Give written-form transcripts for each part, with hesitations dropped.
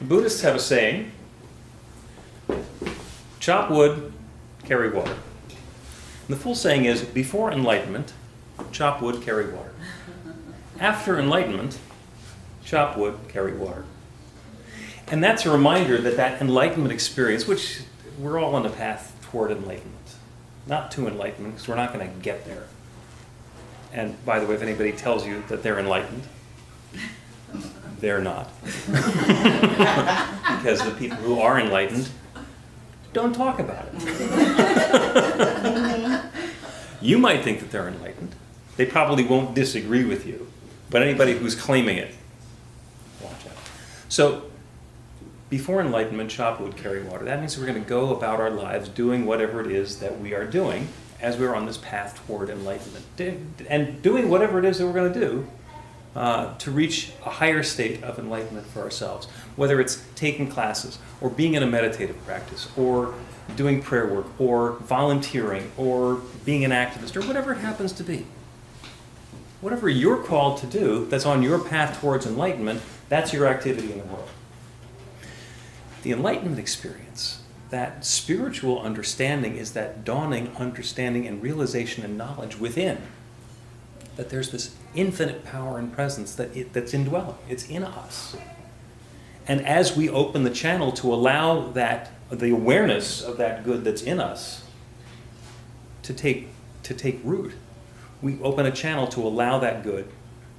Buddhists have a saying, chop wood, carry water. And the full saying is, before enlightenment, chop wood, carry water. After enlightenment, chop wood, carry water. And that's a reminder that that enlightenment experience, which we're all on the path toward enlightenment, not to enlightenment, because we're not going to get there. And by the way, if anybody tells you that they're enlightened, they're not. Because the people who are enlightened don't talk about it. You might think that they're enlightened. They probably won't disagree with you. But anybody who's claiming it, watch out. So, before enlightenment, chop wood, carry water. That means we're going to go about our lives doing whatever it is that we are doing as we're on this path toward enlightenment. And doing whatever it is that we're going to do to reach a higher state of enlightenment for ourselves. Whether it's taking classes, or being in a meditative practice, or doing prayer work, or volunteering, or being an activist, or whatever it happens to be. Whatever you're called to do that's on your path towards enlightenment, that's your activity in the world. The enlightenment experience, that spiritual understanding, is that dawning understanding and realization and knowledge within. That there's this infinite power and presence that's indwelling. It's in us. And as we open the channel to allow that, the awareness of that good that's in us to take root, we open a channel to allow that good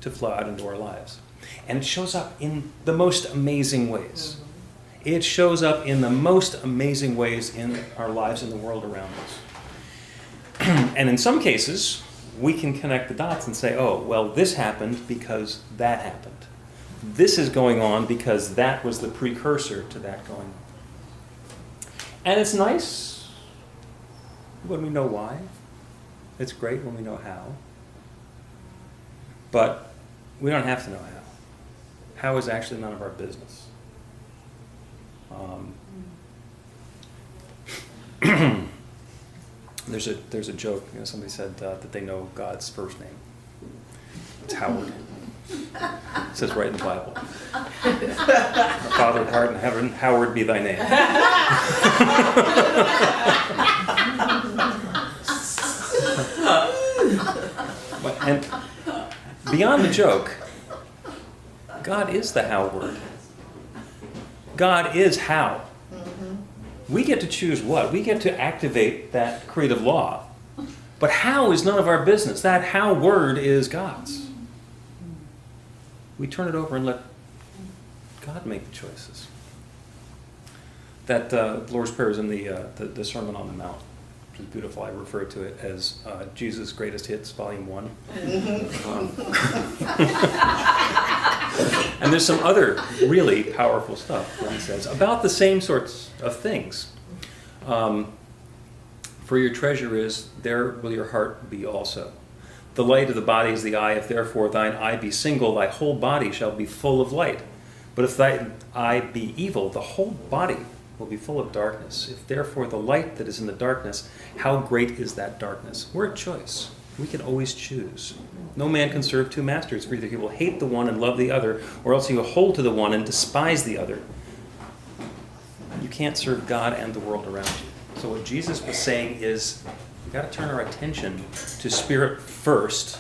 to flow out into our lives. And it shows up in the most amazing ways. It shows up in the most amazing ways in our lives, in the world around us. And in some cases, we can connect the dots and say, oh, well, this happened because that happened. This is going on because that was the precursor to that going on. And it's nice when we know why. It's great when we know how. But we don't have to know how. How is actually none of our business. There's a joke. Somebody said that they know God's first name. It's Howard. It says right in the Bible. Our Father who art in heaven, hallowed be thy name. And beyond the joke, God is the how word. God is how. We get to choose what? We get to activate that creative law. But how is none of our business. That how word is God's. We turn it over and let God make the choices. That Lord's Prayer is in the Sermon on the Mount, which is beautiful. I refer to it as Jesus' Greatest Hits, Volume 1. And there's some other really powerful stuff that he says about the same sorts of things. For your treasure is, there will your heart be also. The light of the body is the eye. If therefore thine eye be single, thy whole body shall be full of light. But if thy eye be evil, the whole body will be full of darkness. If therefore the light that is in the darkness, how great is that darkness? We're at choice. We can always choose. No man can serve two masters, for either he will hate the one and love the other, or else he will hold to the one and despise the other. You can't serve God and the world around you. So what Jesus was saying is, we've got to turn our attention to spirit first,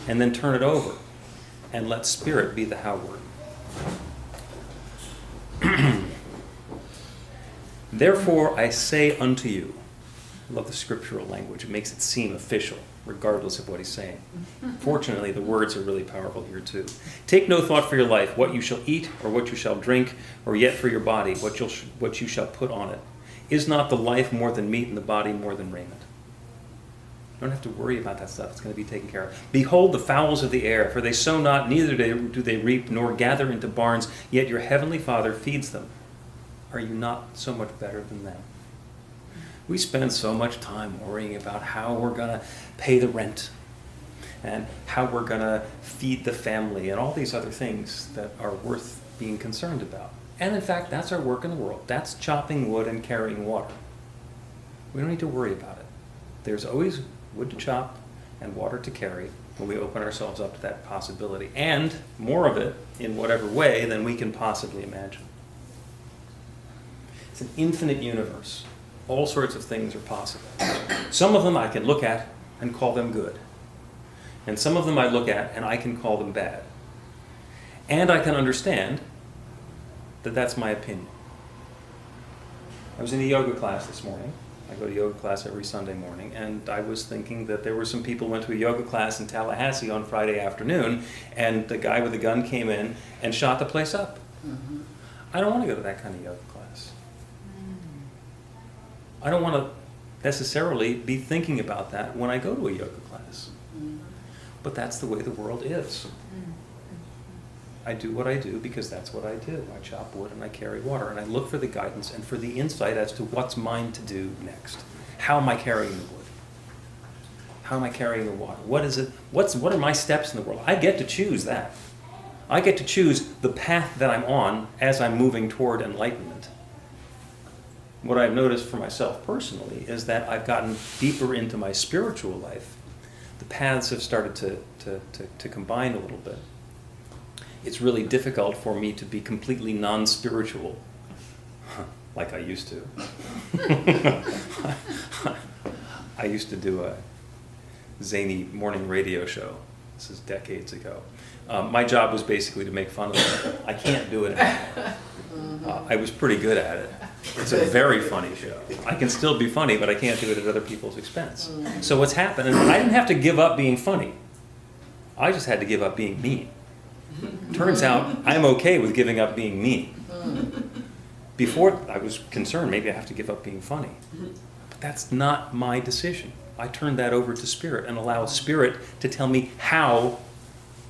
and then turn it over, and let spirit be the how word. Therefore I say unto you, I love the scriptural language. It makes it seem official, regardless of what he's saying. Fortunately, the words are really powerful here too. Take no thought for your life, what you shall eat, or what you shall drink, or yet for your body, what you shall put on it. Is not the life more than meat, and the body more than raiment? You don't have to worry about that stuff. It's going to be taken care of. Behold the fowls of the air, for they sow not, neither do they reap, nor gather into barns, yet your heavenly Father feeds them. Are you not so much better than them? We spend so much time worrying about how we're going to pay the rent and how we're going to feed the family and all these other things that are worth being concerned about. And in fact, that's our work in the world. That's chopping wood and carrying water. We don't need to worry about it. There's always wood to chop and water to carry. when we open ourselves up to that possibility, and more of it in whatever way than we can possibly imagine. It's an infinite universe. All sorts of things are possible. Some of them I can look at and call them good. And some of them I look at and I can call them bad. And I can understand that that's my opinion. I was in a yoga class this morning. I go to yoga class every Sunday morning, and I was thinking that there were some people who went to a yoga class in Tallahassee on Friday afternoon, and the guy with the gun came in and shot the place up. Mm-hmm. I don't want to go to that kind of yoga class. I don't want to necessarily be thinking about that when I go to a yoga class. But that's the way the world is. I do what I do because that's what I do. I chop wood and I carry water, and I look for the guidance and for the insight as to what's mine to do next. How am I carrying the wood? How am I carrying the water? What is it? What are my steps in the world? I get to choose that. I get to choose the path that I'm on as I'm moving toward enlightenment. What I've noticed for myself personally is that I've gotten deeper into my spiritual life. The paths have started to combine a little bit. It's really difficult for me to be completely non-spiritual, like I used to. I used to do a zany morning radio show. This is decades ago. My job was basically to make fun of it. I can't do it anymore. I was pretty good at it. It's a very funny show. I can still be funny, but I can't do it at other people's expense. So what's happened, and I didn't have to give up being funny. I just had to give up being mean. Turns out I'm okay with giving up being mean. Before, I was concerned maybe I have to give up being funny. But that's not my decision. I turn that over to Spirit and allow Spirit to tell me how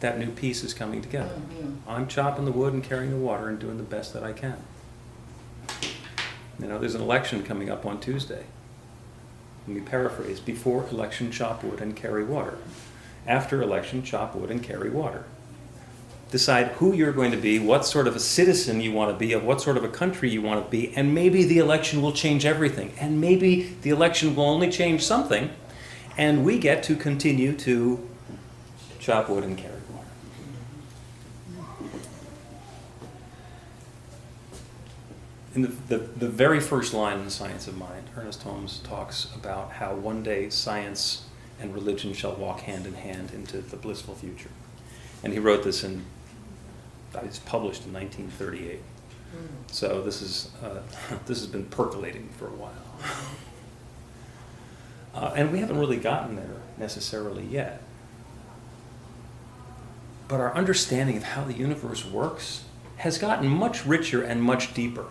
that new piece is coming together. I'm chopping the wood and carrying the water and doing the best that I can. You know, there's an election coming up on Tuesday. Let me paraphrase. Before election, chop wood and carry water. After election, chop wood and carry water. Decide who you're going to be, what sort of a citizen you want to be, of what sort of a country you want to be, and maybe the election will change everything. And maybe the election will only change something, and we get to continue to chop wood and carry water. In the very first line in The Science of Mind, Ernest Holmes talks about how one day science and religion shall walk hand in hand into the blissful future. And he wrote this it's published in 1938. So this has been percolating for a while. And we haven't really gotten there necessarily yet. But our understanding of how the universe works has gotten much richer and much deeper.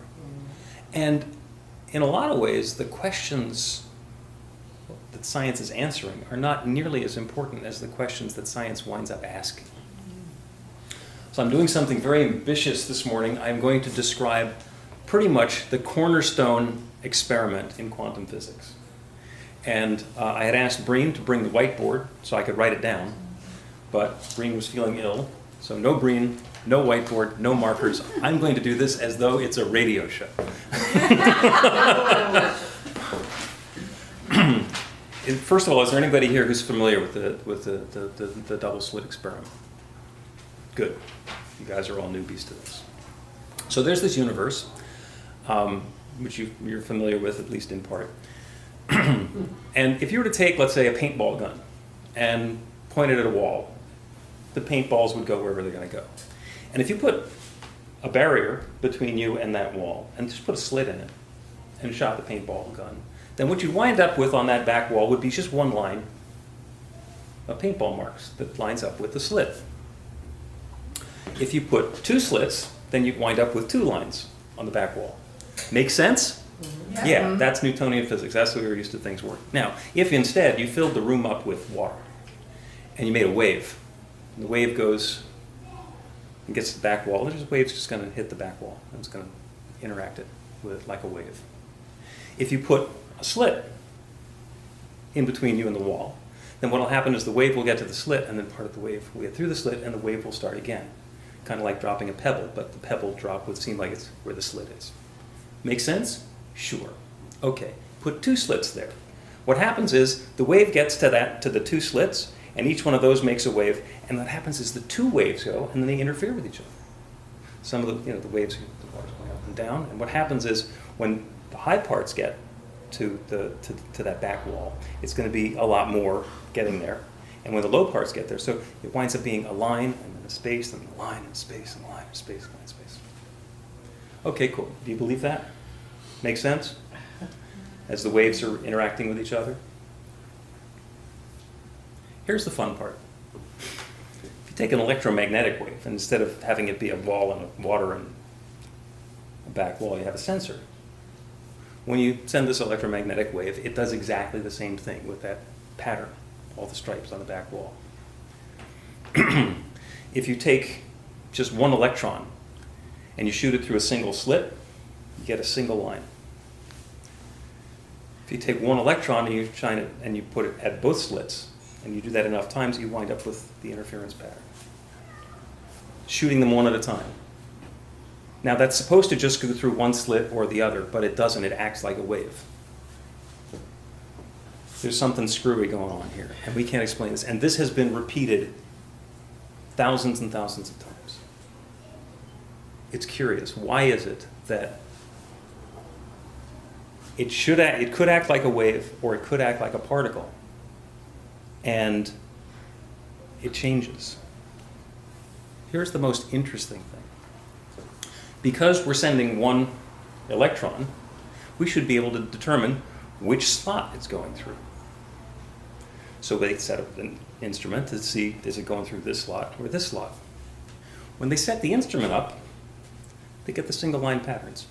And in a lot of ways, the questions that science is answering are not nearly as important as the questions that science winds up asking. So I'm doing something very ambitious this morning. I'm going to describe pretty much the cornerstone experiment in quantum physics. And I had asked Breen to bring the whiteboard so I could write it down, but Breen was feeling ill, so no Breen, no whiteboard, no markers. I'm going to do this as though it's a radio show. First of all, is there anybody here who's familiar with the double slit experiment? Good. You guys are all newbies to this. So there's this universe, which you're familiar with, at least in part. And if you were to take, let's say, a paintball gun and point it at a wall, the paintballs would go wherever they're going to go. And if you put a barrier between you and that wall, and just put a slit in it, and shot the paintball gun, then what you'd wind up with on that back wall would be just one line of paintball marks that lines up with the slit. If you put two slits, then you'd wind up with two lines on the back wall. Make sense? Yeah, that's Newtonian physics. That's the way we're used to things work. Now, if instead you filled the room up with water, and you made a wave, and the wave goes and gets to the back wall, the wave's just going to hit the back wall, and it's going to interact it with it like a wave. If you put a slit in between you and the wall, then what will happen is the wave will get to the slit, and then part of the wave will get through the slit, and the wave will start again. Kind of like dropping a pebble, but the pebble drop would seem like it's where the slit is. Make sense? Sure. Okay, put two slits there. What happens is the wave gets to the two slits, and each one of those makes a wave, and what happens is the two waves go, and then they interfere with each other. Some of the waves, the water's going up and down, and what happens is when the high parts get to that back wall, it's going to be a lot more getting there, and when the low parts get there, so it winds up being a line, and then a space, and a line, and a space, and a line, and a space, and a line, and space. Okay, cool. Do you believe that? Make sense? As the waves are interacting with each other? Here's the fun part. If you take an electromagnetic wave, and instead of having it be a ball and a water and a back wall, you have a sensor. When you send this electromagnetic wave, it does exactly the same thing with that pattern, all the stripes on the back wall. If you take just one electron and you shoot it through a single slit, you get a single line. If you take one electron and you shine it and you put it at both slits, and you do that enough times, you wind up with the interference pattern. Shooting them one at a time. Now that's supposed to just go through one slit or the other, but it doesn't. It acts like a wave. There's something screwy going on here, and we can't explain this. And this has been repeated thousands and thousands of times. It's curious. Why is it that it could act like a wave, or it could act like a particle, and it changes? Here's the most interesting thing. Because we're sending one electron, we should be able to determine which slot it's going through. So they set up an instrument to see, is it going through this slot or this slot? When they set the instrument up, they get the single line patterns.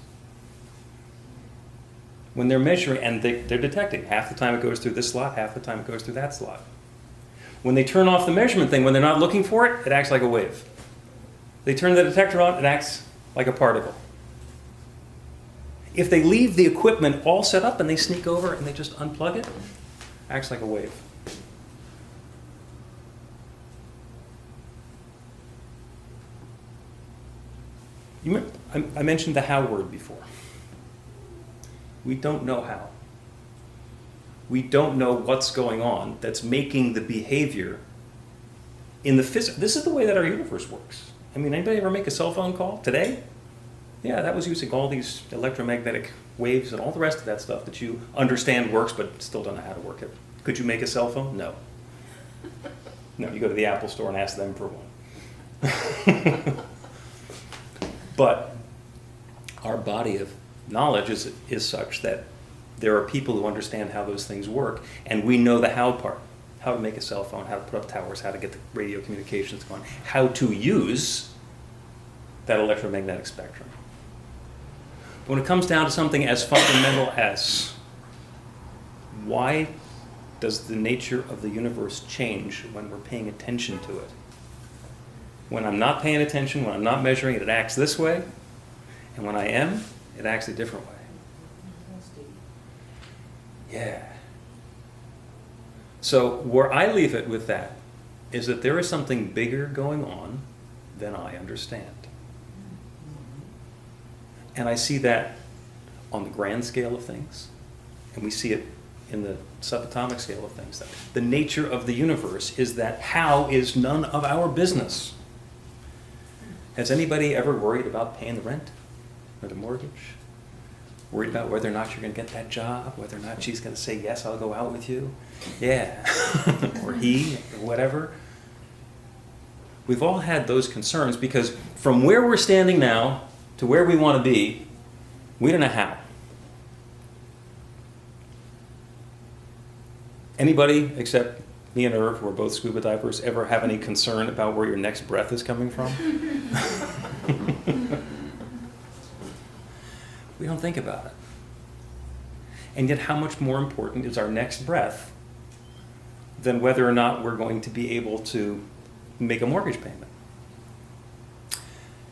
When they're measuring, and they're detecting, half the time it goes through this slot, half the time it goes through that slot. When they turn off the measurement thing, when they're not looking for it, it acts like a wave. They turn the detector on, it acts like a particle. If they leave the equipment all set up and they sneak over and they just unplug it, it acts like a wave. I mentioned the how word before. We don't know how. We don't know what's going on that's making the behavior in the physics. This is the way that our universe works. I mean, anybody ever make a cell phone call today? Yeah, that was using all these electromagnetic waves and all the rest of that stuff that you understand works but still don't know how to work it. Could you make a cell phone? No. No, you go to the Apple store and ask them for one. But our body of knowledge is such that there are people who understand how those things work, and we know the how part. How to make a cell phone, how to put up towers, how to get the radio communications going, how to use that electromagnetic spectrum. But when it comes down to something as fundamental as why does the nature of the universe change when we're paying attention to it? When I'm not paying attention, when I'm not measuring it, it acts this way, and when I am, it acts a different way. Yeah. So where I leave it with that is that there is something bigger going on than I understand. And I see that on the grand scale of things, and we see it in the subatomic scale of things. The nature of the universe is that how is none of our business. Has anybody ever worried about paying the rent or the mortgage? Worried about whether or not you're going to get that job, whether or not she's going to say, yes, I'll go out with you? Yeah. Or he, or whatever. We've all had those concerns because from where we're standing now to where we want to be, we don't know how. Anybody except me and Irv, who are both scuba divers, ever have any concern about where your next breath is coming from? We don't think about it. And yet how much more important is our next breath than whether or not we're going to be able to make a mortgage payment?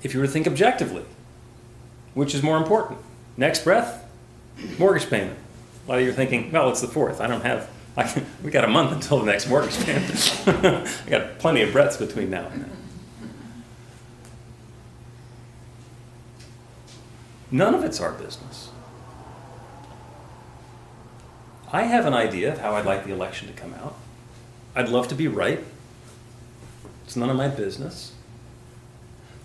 If you were to think objectively, which is more important? Next breath, mortgage payment. A lot of you are thinking, well, it's the 4th. We got a month until the next mortgage payment. I got plenty of breaths between now and then. None of it's our business. I have an idea of how I'd like the election to come out. I'd love to be right. It's none of my business.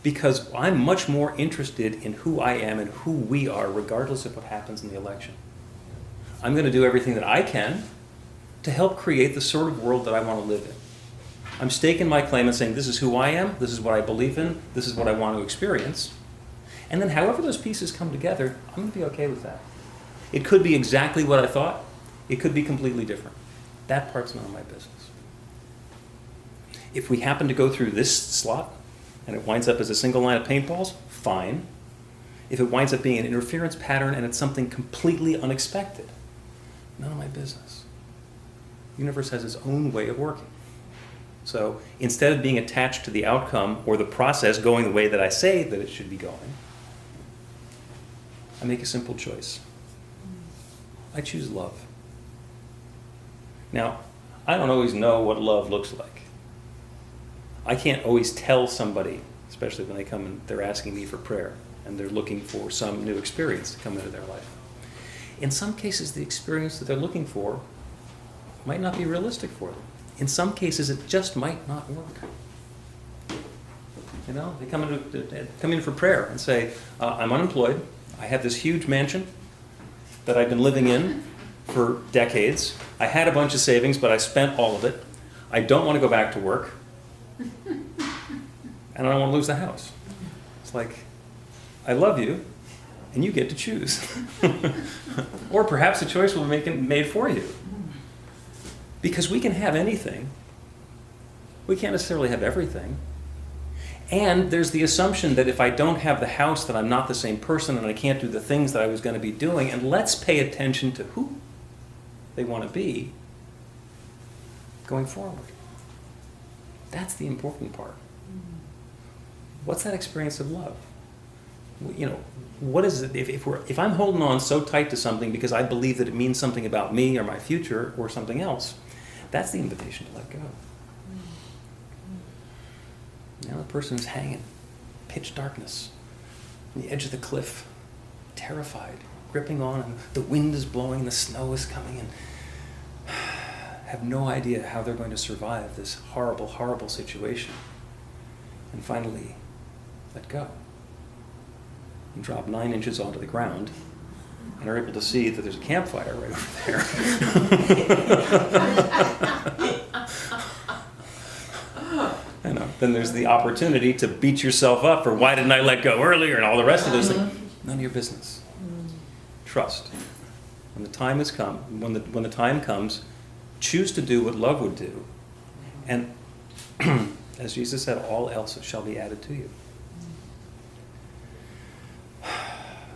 Because I'm much more interested in who I am and who we are, regardless of what happens in the election. I'm going to do everything that I can to help create the sort of world that I want to live in. I'm staking my claim and saying, this is who I am, this is what I believe in, this is what I want to experience. And then however those pieces come together, I'm going to be okay with that. It could be exactly what I thought. It could be completely different. That part's none of my business. If we happen to go through this slot and it winds up as a single line of paintballs, fine. If it winds up being an interference pattern and it's something completely unexpected, none of my business. The universe has its own way of working. So instead of being attached to the outcome or the process going the way that I say that it should be going, I make a simple choice. I choose love. Now, I don't always know what love looks like. I can't always tell somebody, especially when they come and they're asking me for prayer and they're looking for some new experience to come into their life. In some cases, the experience that they're looking for might not be realistic for them. In some cases, it just might not work. You know, they come in for prayer and say, I'm unemployed. I have this huge mansion that I've been living in for decades. I had a bunch of savings, but I spent all of it. I don't want to go back to work. And I don't want to lose the house. It's like, I love you, and you get to choose. Or perhaps the choice will be made for you. Because we can have anything. We can't necessarily have everything. And there's the assumption that if I don't have the house, that I'm not the same person and I can't do the things that I was going to be doing. And let's pay attention to who they want to be going forward. That's the important part. What's that experience of love? You know, what is it if I'm holding on so tight to something because I believe that it means something about me or my future or something else? That's the invitation to let go. Now the person who's hanging, pitch darkness, on the edge of the cliff, terrified, gripping on, and the wind is blowing, the snow is coming, and have no idea how they're going to survive this horrible, horrible situation. And finally, let go. And drop 9 inches onto the ground, and are able to see that there's a campfire right over there. You know, then there's the opportunity to beat yourself up for why didn't I let go earlier and all the rest of those things. None of your business. Trust. When the time has come, when the time comes, choose to do what love would do. And as Jesus said, all else shall be added to you.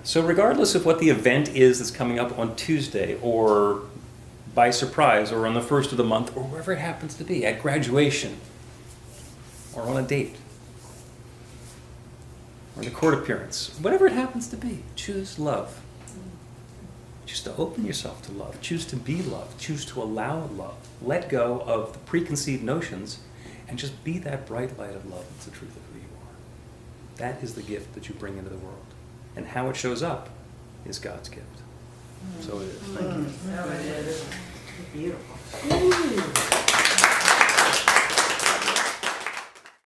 So regardless of what the event is that's coming up on Tuesday, or by surprise, or on the first of the month, or wherever it happens to be, at graduation, or on a date, or in a court appearance, whatever it happens to be, choose love. Choose to open yourself to love. Choose to be loved. Choose to allow love. Let go of the preconceived notions and just be that bright light of love that's the truth of who you are. That is the gift that you bring into the world. And how it shows up is God's gift. So it is. Thank you. So it is. Beautiful.